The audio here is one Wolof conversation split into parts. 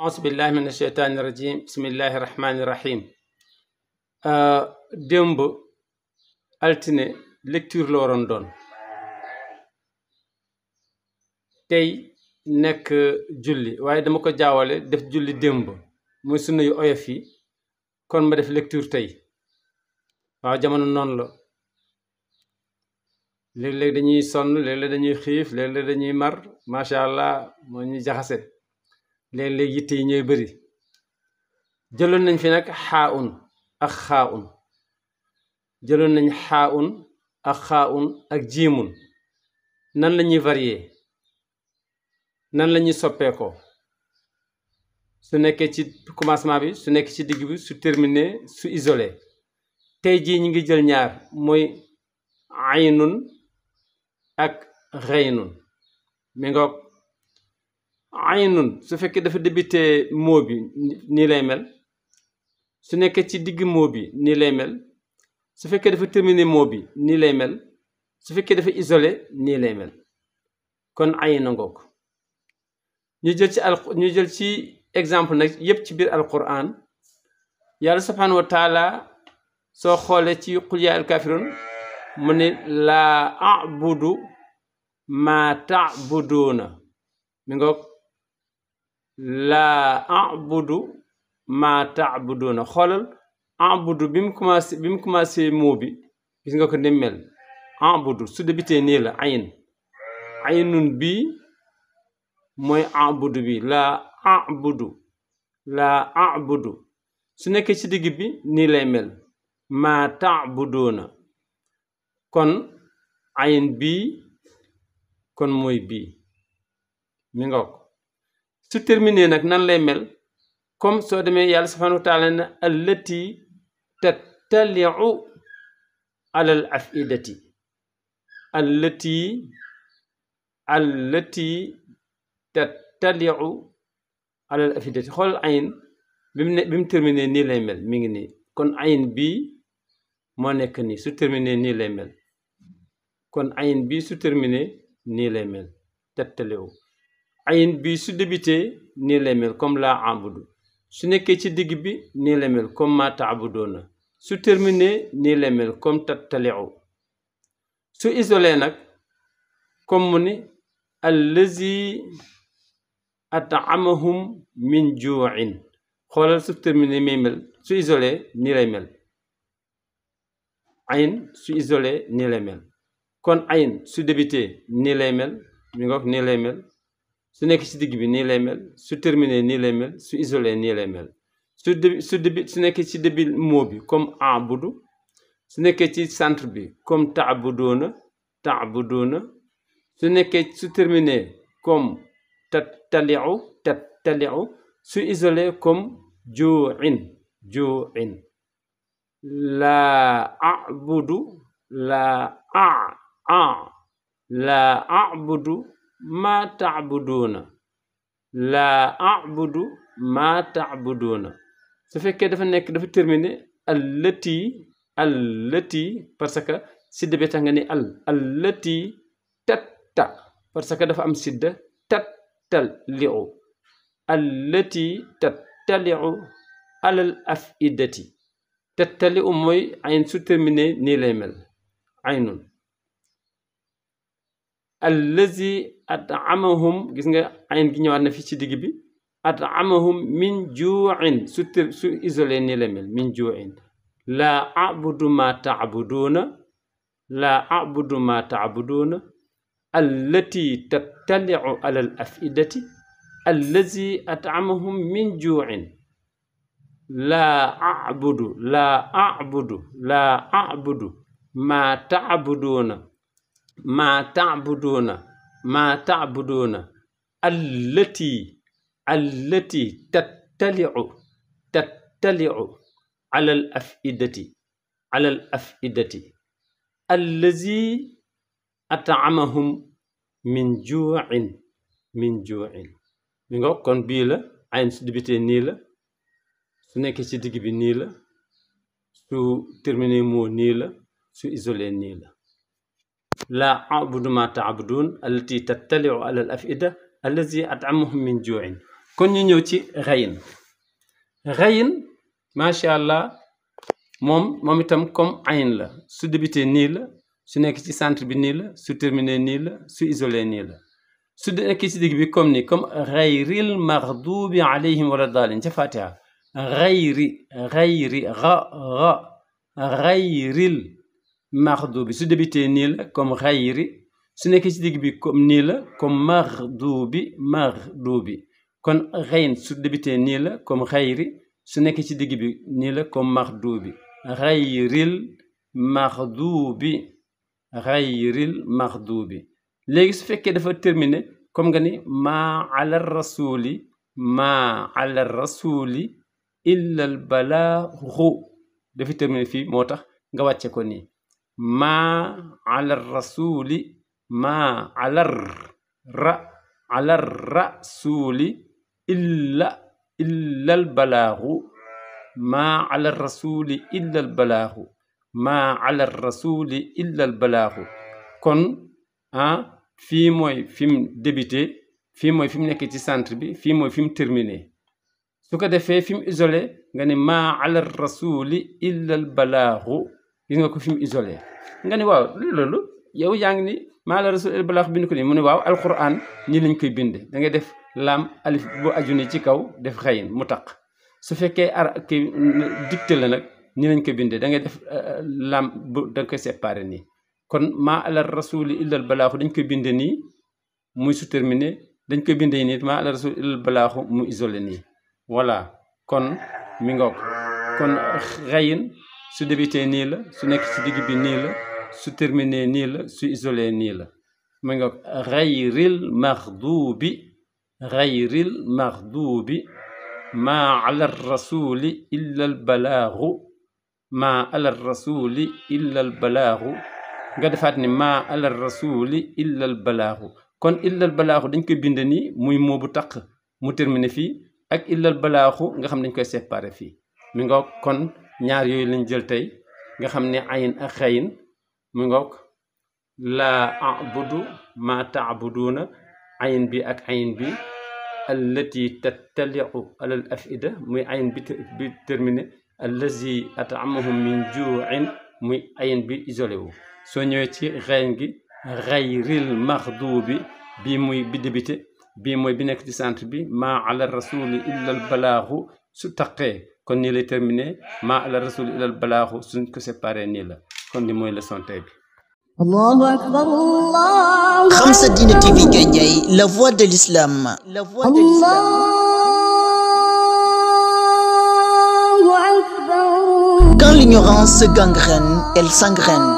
auzu billahi min asheytaani rajim bismillahi rahmaani rahim démb altine lecture la waroon doon tey nekk julli waaye dama ko jaawale def julli démb muy sunna yu oyof yi kon ma def lecture tey waaw jamono noonu la léeg-léeg dañuy sonn léeg-léeg dañuy xiif léeg-léeg dañuy mar macha allah moo ñuy jaxase léeg-léeg yitte yi ñooy bëri jëloon nañ fi nag xaaun ak xaaun jëloon nañ xaaun ak xaaun ak jiimun nan la ñuy varier nan la ñuy soppeekoo su nekkee ci commencement bi su nekkee ci digg bi su terminé su isolé tey jii ñu ngi jël ñaar mooy aynun ak xeynun mi ngoog aynun su fekkee dafa débuté mot bi nii lay mel su nekkee ci digg mot bi nii lay mel su fekkee dafa terminé mot bi nii lay mel su fekkee dafa isolé nii lay mel kon ayna ngoog ñu jël ci exemple nag yépp ci biir alquran yàlla subhanahu wa taala soo xoolee ci qul yaa al kafirun mu ne laa abudu maa taabuduuna mi ngoog laa abudu maa taabuduuna xoolal abudu bi mu commencé mot bi gis nga ko ni mel abudu su débutee nii la aynun bii mooy abudu bi laa abudu su nekkee ci digg bi nii lay mel maa taabuduuna kon ayn bii kon mooy bii mi ngoog su terminé nag nan lay mel comme soo demee yàlla subhanahu wa taala ne allati tattaliu alal afidati allati tattaliu alal afidati xool ayn bi mu terminé nii lay mel mi ngi nii kon ayn bii moo nekk nii su terminé nii lay mel kon ayn bii su terminé nii lay mel tattaliu ayn bii su débuté nii lay mel comme laa abudu su nekkee ci digg bi nii lay mel comme maa taabudoona su terminé nii lay mel comme tattaliu su isolé nag comme mu ni allazi atamahum min juuin xoolal su terminé may mel su isolé nii lay mel ayn su isolé nii lay mel kon ayn su débuté nii lay mel mi ngoog nii lay mel su nekk ci digg bi nii lay mel su terminé nii lay mel su isolé nii lay mel su nekkee ci début mot bi comme abudu su nekkee ci centre bi comme taabudoona su nekkee su terminé comme tattaliu su isolé comme juuin laa abudu maa taabuduuna su fekkee dafa terminé allati parce que sidda bi tax nga ni allati tatta parce que dafa am sidda tattaliu allati tattaliu alal afidati tattaliu mooy ayn su terminé nii lay mel aynun allazi atamahum gis nga ayn gi ñëwaat na fi ci digg bi atamahum min juuin su isolé nii lay mel min juuin laa abudu ma taabuduuna allati tattaliu alal afidati allazi atamahum min juuin laa abudu ma taabuduuna allati tattaliu alal afidati allazi atamahum min juuin mi nga kon bii la ayn su débuté nii la su nekkee ci digg bi nii la su terminé moo nii la su isolé nii la laa abudu ma taabuduun allati tattaliu alal afida allazi atamahum min juuin kon ñu ñëw ci xayin xayin macha allah moom itam comme ayin la su débuté nii la su nekk ci centre bi nii la su terminé nii la su isolé nii la su nekk ci digg bi comme nii comme xayril maxdubi alayhim wala daalin ca fatiha xayril maxdubi su débuté nii la comme xayri su nekk ci digg bi comme nii la comme maxdubi kon xayin su débuté nii la comme xayri su nekk ci digg bi nii la comme maxdubi xayril maxdubi léegi su fekkee dafa terminé comme nga ni maa ala rasuli illa al balaaxu dafa terminé fii moo tax nga wàcce ko nii maa ala rasuli illa al balaaxu maa ala rasuli illa al balaaxu kon fii mooy fi mu débuté fii mooy fi mu nekk ci centre bi fii mooy fi mu terminé su ko defee fi mu isolé nga ne maa ala rasuli illa al balaaxu gis nga ko fi mu isolé nga ne waaw loolu yow yaa ngi ni maa ala rasuli illa al balaaxu bind ko nii mu ne waaw alquran nii lañ koy binde da ngay def laam alif bu aju ni ci kaw def xayin mu taq su fekkee dicté la nag nii lañ koy bindee da ngay def lam bu da nga koy séparé nii kon maa ala rasuli illal balaaxu dañ koy binde nii muy su terminé dañ koy bindee nii maa ala rasuli illal balaaxu mu isolé nii voilà kon mi ngoog kon xayin su débuté nii la su nekk ci digg bi nii la su terminé nii la su isolé nii la mi ngoog xayril maxdubi maa ala rasuli illa al balaaxu nga defaat ni maa ala rasuli illa al balaaxu kon illa al balaaxu dañ koy bind nii muy moo bu taq mu terminé fii ak illa al balaaxu nga xam dañ koy séparé fii mi ngoog kon ñaar yooyu lañ jël tey nga xam ne ayin ak xayin mi ngoog laa abudu ma taabuduuna ayin bi ak ayin bi allati tattaliu alal afida muy ayin bi terminé allazi atamahum min juuin muy ayin bi isolé wu soo ñëwee ci xayin gi xayril maxdubi bii muy bi débuté bii mooy bi nekk ci centre bi maa ala rasuli illa al balaaxu su taqee kon nii lay terminé maa ala rasuli illa al balaaxu suñ ko séparé nii la kon ni mooy leçon tey bi. Allahu akbar Allah. Khamsa Dina TV Gandiaye, la voix de l'islam. Allahu akbar. Quand l'ignorance se gangrène, elle s'engraine.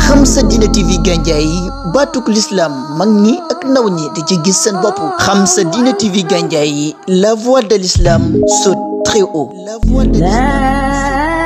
Khamsa Dina TV Gandiaye, baatuk l'islam mag ñi ak ndaw ñi di ci gis seen bopp. Khamsa Dina TV Gandiaye, la voix de l'islam saute très haut. La voix de l'islam.